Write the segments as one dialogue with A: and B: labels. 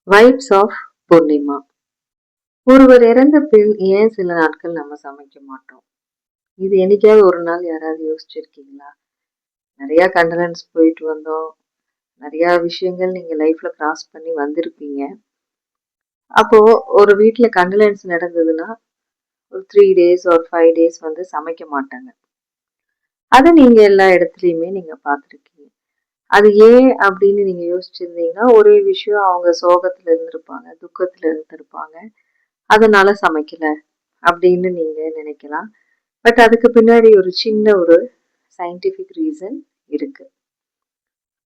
A: Vibes of Purnima. ஒருவர் இறந்த பின் ஏன் சில நாட்கள் நம்ம சமைக்க மாட்டோம்? இது என்னைக்காவது ஒரு நாள் யாராவது யோசிச்சிருக்கீங்களா? நிறைய கண்டலன்ஸ் போயிட்டு வந்தோம். நிறைய விஷயங்கள் நீங்க லைஃப்ல கிராஸ் பண்ணி வந்திருப்பீங்க. அப்போ ஒரு வீட்டுல கண்டலன்ஸ் நடந்ததுன்னா ஒரு 3 days ஒரு 5 days வந்து சமைக்க மாட்டாங்க. அதை நீங்க எல்லா இடத்துலயுமே நீங்க பார்த்துருக்கீங்க. அது ஏன் அப்படின்னு நீங்க யோசிச்சிருந்தீங்கன்னா, ஒரே விஷயம், அவங்க சோகத்துல இருந்திருப்பாங்க, துக்கத்துல இருந்திருப்பாங்க, அதனால சமைக்கல அப்படின்னு நீங்க நினைக்கலாம். பட் அதுக்கு பின்னாடி ஒரு சின்ன ஒரு சயின்டிபிக் ரீசன் இருக்கு.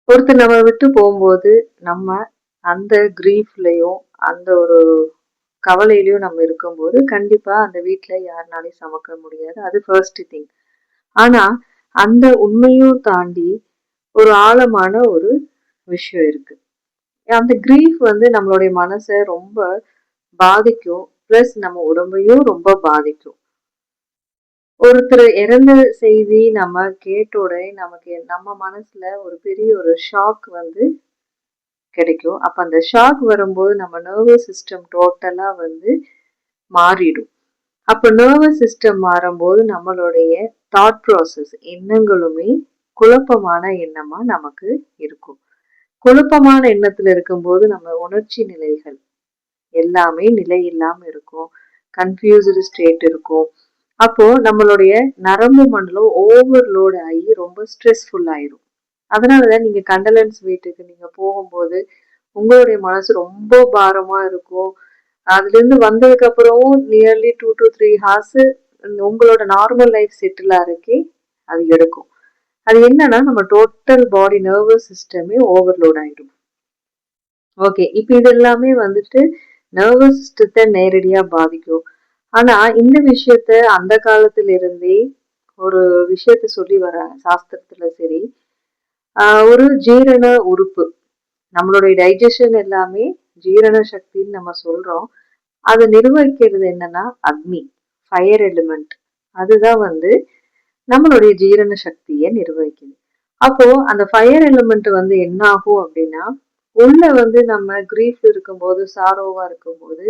A: ஒருத்தர் நம்ம விட்டு போகும்போது நம்ம அந்த கிரீஃப்லயும் அந்த ஒரு கவலையிலயும் நம்ம இருக்கும்போது கண்டிப்பா அந்த வீட்டுல யாருனாலையும் சமைக்க முடியாது. அது ஃபர்ஸ்ட் திங். ஆனா அந்த உண்மையும் தாண்டி ஒரு ஆழமான ஒரு விஷயம் இருக்கு. அந்த கிரீஃப் வந்து நம்மளுடைய மனசை ரொம்ப பாதிக்கும், பிளஸ் நம்ம உடம்பையும் ரொம்ப பாதிக்கும். ஒருத்தர் இறந்த செய்தி நம்ம கேட்ட உடனே நமக்கு நம்ம மனசுல ஒரு பெரிய ஒரு ஷாக் வந்து கிடைக்கும். அப்ப அந்த ஷாக் வரும்போது நம்ம நர்வஸ் சிஸ்டம் டோட்டலா வந்து மாறிடும். அப்ப நர்வஸ் சிஸ்டம் மாறும்போது நம்மளுடைய தாட் ப்ராசஸ் எண்ணங்களுமே குழப்பமான எண்ணமா நமக்கு இருக்கும். குழப்பமான எண்ணத்துல இருக்கும்போது நம்ம உணர்ச்சி நிலைகள் எல்லாமே நிலை இல்லாம இருக்கும். கன்ஃபியூஸ்டு ஸ்டேட் இருக்கும். அப்போ நம்மளுடைய நரம்பு மண்டலம் ஓவர்லோட் ஆகி ரொம்ப ஸ்ட்ரெஸ்ஃபுல் ஆயிரும். அதனாலதான் நீங்க கண்டலன்ஸ் வீட்டுக்கு நீங்க போகும்போது உங்களுடைய மனசு ரொம்ப பாரமா இருக்கும். அதுல இருந்து வந்ததுக்கு அப்புறமும் நியர்லி 2 to 3 hours உங்களோட நார்மல் லைஃப் செட்டில் ஆகிறதுக்கே அது எடுக்கும். அது என்னன்னா, நம்ம டோட்டல் பாடி நர்வஸ் சிஸ்டமே ஓவர்லோட் ஆயிடும். ஓகே, இப்ப இது எல்லாமே வந்துட்டு நர்வஸ் சிஸ்டத்தை நேரடியா பாதிக்கும். ஆனா இந்த விஷயத்த அந்த காலத்துல இருந்தே ஒரு விஷயத்த சொல்லி வராங்க சாஸ்திரத்துல. சரி, ஒரு ஜீரண உறுப்பு, நம்மளுடைய டைஜஷன் எல்லாமே ஜீரண சக்தின்னு நம்ம சொல்றோம். அதை நிர்வகிக்கிறது என்னன்னா அக்னி, ஃபயர் எலிமெண்ட். அதுதான் வந்து நம்மளுடைய ஜீரண சக்தியை நிர்வகிக்குது. அப்போ அந்த ஃபயர் எலிமெண்ட் வந்து என்ன ஆகும் அப்படின்னா, உள்ள வந்து நம்ம கிரீஃப் இருக்கும்போது, சாரோவா இருக்கும்போது,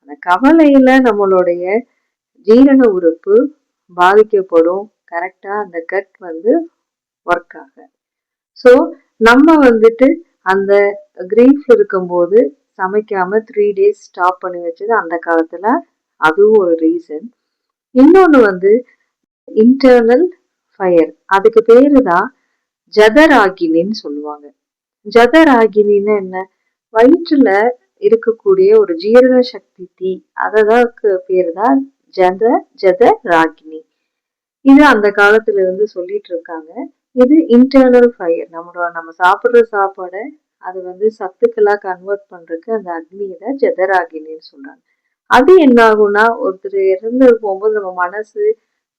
A: அந்த கவலையில நம்மளுடைய ஜீரண உறுப்பு பாதிக்கப்படும். கரெக்டா அந்த கட் வந்து ஒர்க் ஆக. ஸோ நம்ம வந்துட்டு அந்த கிரீஃப் இருக்கும்போது சமைக்காம 3 days ஸ்டாப் பண்ணி வச்சது அந்த காலத்துல அதுவும் ஒரு ரீசன். இன்னொன்னு வந்து இன்டர்னல் ஃபயர். அதுக்கு பேரு தான் ஜதராகினின்னு சொல்லுவாங்க. ஜதராகினின்னு என்ன? வயிற்றுல இருக்கக்கூடிய ஒரு ஜீரண சக்தி தீ, அதற்கு பேரு தான் ஜதராகினி. இது அந்த காலத்துல இருந்து சொல்லிட்டு இருக்காங்க. இது இன்டர்னல் ஃபயர். நம்ம சாப்பிடுற சாப்பாடை அது வந்து சத்துக்களா கன்வெர்ட் பண்றதுக்கு அந்த அக்னியில ஜதராகினின்னு சொல்றாங்க. அது என்ன ஆகும்னா, ஒருத்தர் இறந்து போகும்போது நம்ம மனசு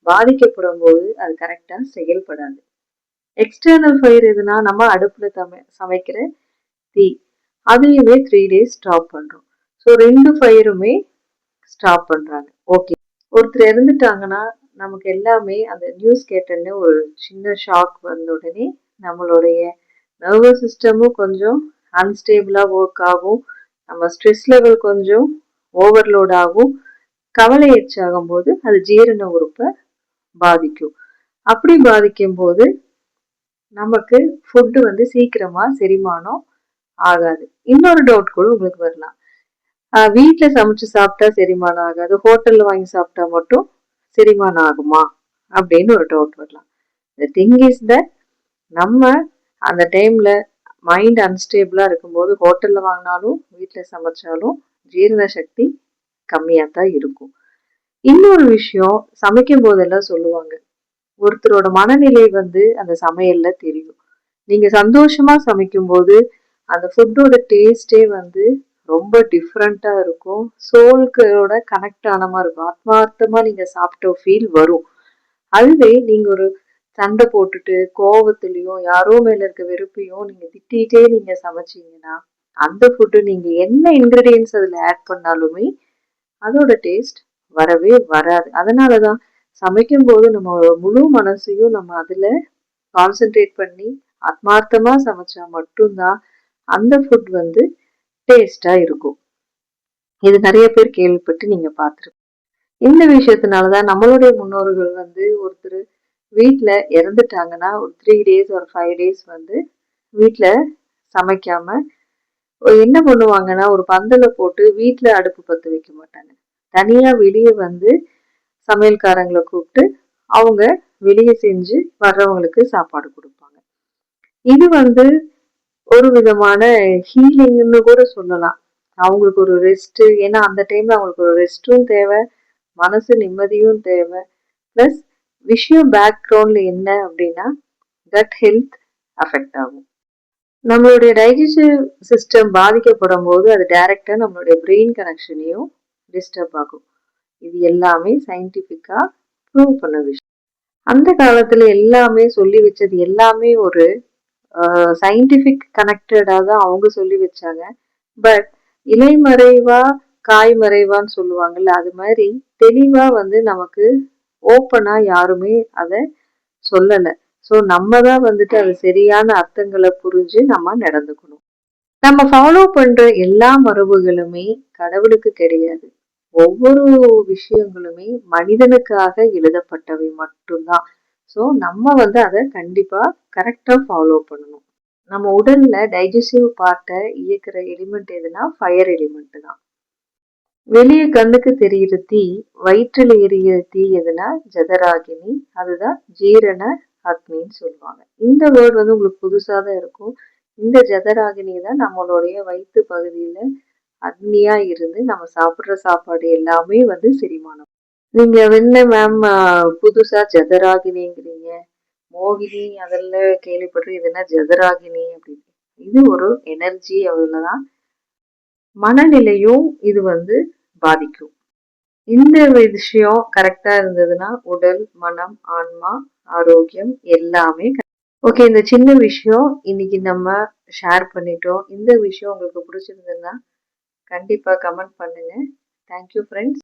A: பாதிக்கப்படும் போது அது கரெக்டா செயல்படாது. எக்ஸ்டர்னல் ஃபயர் எதுனா, நம்ம அடுப்புல சமைக்கிற தீ, அதையுமே 3 days ஸ்டாப் பண்றோம். ஸோ 2 ஃபயருமே ஸ்டாப் பண்றாங்க. ஓகே, ஒருத்தர் இறந்துட்டாங்கன்னா நமக்கு எல்லாமே அந்த நியூஸ் கேட்டோடனே ஒரு சின்ன ஷாக் வந்த உடனே நம்மளுடைய நர்வஸ் சிஸ்டமும் கொஞ்சம் அன்ஸ்டேபிளா ஒர்க் ஆகும். நம்ம ஸ்ட்ரெஸ் லெவல் கொஞ்சம் ஓவர்லோட் ஆகும். கவலை எச்சாகும் போது அது ஜீரண உறுப்பை பாதிக்கும். அப்படி பாதிக்கும் போது நமக்கு ஃபுட்டு வந்து சீக்கிரமா செரிமானம் ஆகாது. இன்னொரு டவுட் கூட உங்களுக்கு வரலாம், வீட்டுல சமைச்சு சாப்பிட்டா செரிமானம் ஆகாது, ஹோட்டல்ல வாங்கி சாப்பிட்டா மட்டும் செரிமானம் ஆகுமா அப்படின்னு ஒரு டவுட் வரலாம். The thing is that நம்ம அந்த டைம்ல மைண்ட் அன்ஸ்டேபிளா இருக்கும்போது ஹோட்டல்ல வாங்கினாலும் வீட்டுல சமைச்சாலும் ஜீரண சக்தி கம்மியா தான் இருக்கும். இன்னொரு விஷயம், சமைக்கும் போதெல்லாம் சொல்லுவாங்க, ஒருத்தரோட மனநிலை வந்து அந்த சமையல்ல தெரியும். நீங்க சந்தோஷமா சமைக்கும் போது அந்த ஃபுட்டோட டேஸ்டே வந்து ரொம்ப டிஃப்ரெண்டா இருக்கும். சோல்களோட கனெக்ட் ஆன மாதிரி இருக்கும். ஆத்மார்த்தமா நீங்க சாப்பிட்ட ஃபீல் வரும். அதுவே நீங்க ஒரு சண்டை போட்டுட்டு கோவத்திலையும் யாரோ மேல இருக்க வெறுப்பையும் நீங்க திட்டிகிட்டே நீங்க சமைச்சீங்கன்னா அந்த ஃபுட்டு நீங்க என்ன இன்கிரீடியன்ஸ் அதுல ஆட் பண்ணாலுமே அதோட டேஸ்ட் வரவே வராது. அதனாலதான் சமைக்கும் போது நம்ம முழு மனசையும் நம்ம அதுல கான்சென்ட்ரேட் பண்ணி ஆத்மார்த்தமா சமைச்சா மட்டும்தான் அந்த ஃபுட் வந்து டேஸ்டா இருக்கும். இது நிறைய பேர் கேள்விப்பட்டு நீங்க பார்த்துருப்பீங்க. இந்த விஷயத்தினாலதான் நம்மளுடைய முன்னோர்கள் வந்து ஒருத்தர் வீட்ல இறந்துட்டாங்கன்னா ஒரு 3 டேஸ் ஒரு 5 டேஸ் வந்து வீட்ல சமைக்காம என்ன பண்ணுவாங்கன்னா ஒரு பந்தல போட்டு வீட்ல அடுப்பு பத்த வைக்க மாட்டாங்க. தனியா வெளியே வந்து சமையல்காரங்களை கூப்பிட்டு அவங்க வெளியே செஞ்சு வர்றவங்களுக்கு சாப்பாடு கொடுப்பாங்க. இது வந்து ஒரு விதமான ஹீலிங்னு கூட சொல்லலாம். அவங்களுக்கு ஒரு ரெஸ்ட், ஏன்னா அந்த டைம்ல அவங்களுக்கு ஒரு ரெஸ்டும் தேவை, மனசு நிம்மதியும் தேவை. பிளஸ் விஷயம் பேக்ரவுண்ட்ல என்ன அப்படின்னா கட் ஹெல்த் அஃபெக்ட் ஆகும். நம்மளுடைய டைஜஸ்டிவ் சிஸ்டம் பாதிக்கப்படும் போது அது டைரக்டா நம்மளுடைய பிரெயின் கனெக்ஷனையும் டிஸ்டர்ப் ஆகும். இது எல்லாமே சயின்டிபிக்கா ப்ரூவ் பண்ண விஷயம். அந்த காலத்துல எல்லாமே சொல்லி வச்சது எல்லாமே ஒரு சயின்டிபிக் கனெக்டடா தான் அவங்க சொல்லி வச்சாங்க. பட் இலைமறைவா காய்மறைவான்னு சொல்லுவாங்கல்ல, அது மாதிரி தெளிவா வந்து நமக்கு ஓப்பனா யாருமே அதை சொல்லலை. ஸோ நம்ம தான் வந்துட்டு அது சரியான அர்த்தங்களை புரிஞ்சு நம்ம நடந்துக்கணும். நம்ம ஃபாலோ பண்ற எல்லா மரபுகளுமே கடவுளுக்கு கிடையாது. ஒவ்வொரு விஷயங்களுமே மனிதனுக்காக எழுதப்பட்டவை மட்டும்தான். ஸோ நம்ம வந்து அதை கண்டிப்பா கரெக்டா ஃபாலோ பண்ணணும். நம்ம உடல்ல டைஜஸ்டிவ் பார்ட்டை இயக்குற எலிமெண்ட் எதுனா ஃபயர் எலிமெண்ட் தான். வெளியே கண்ணுக்கு தெரிகிற தீ, வயிற்றில் எரிகிற தீ எதுனா ஜதராகினி, அதுதான் ஜீரண அக்னின்னு சொல்லுவாங்க. இந்த வேர்டு வந்து உங்களுக்கு புதுசா தான் இருக்கும். இந்த ஜதராகினி தான் நம்மளுடைய வயிற்று பகுதியில அக்னியா இருந்து நம்ம சாப்பிடுற சாப்பாடு எல்லாமே வந்து செரிமானம். நீங்க என்ன மேம் புதுசா ஜதராகினிங்கிறீங்க, மோகினி அதெல்லாம் கேள்விப்படுற, இதுனா ஜதராகினி அப்படின்னு. இது ஒரு எனர்ஜி, அவ்வளவுதான். மனநிலையும் இது வந்து பாதிக்கும். இந்த விஷயம் கரெக்டா இருந்ததுன்னா உடல், மனம், ஆன்மா, ஆரோக்கியம் எல்லாமே. ஓகே, இந்த சின்ன விஷயம் இன்னைக்கு நம்ம ஷேர் பண்ணிட்டோம். இந்த விஷயம் உங்களுக்கு பிடிச்சிருந்ததுன்னா கண்டிப்பா கமெண்ட் பண்ணுங்க. Thank you friends.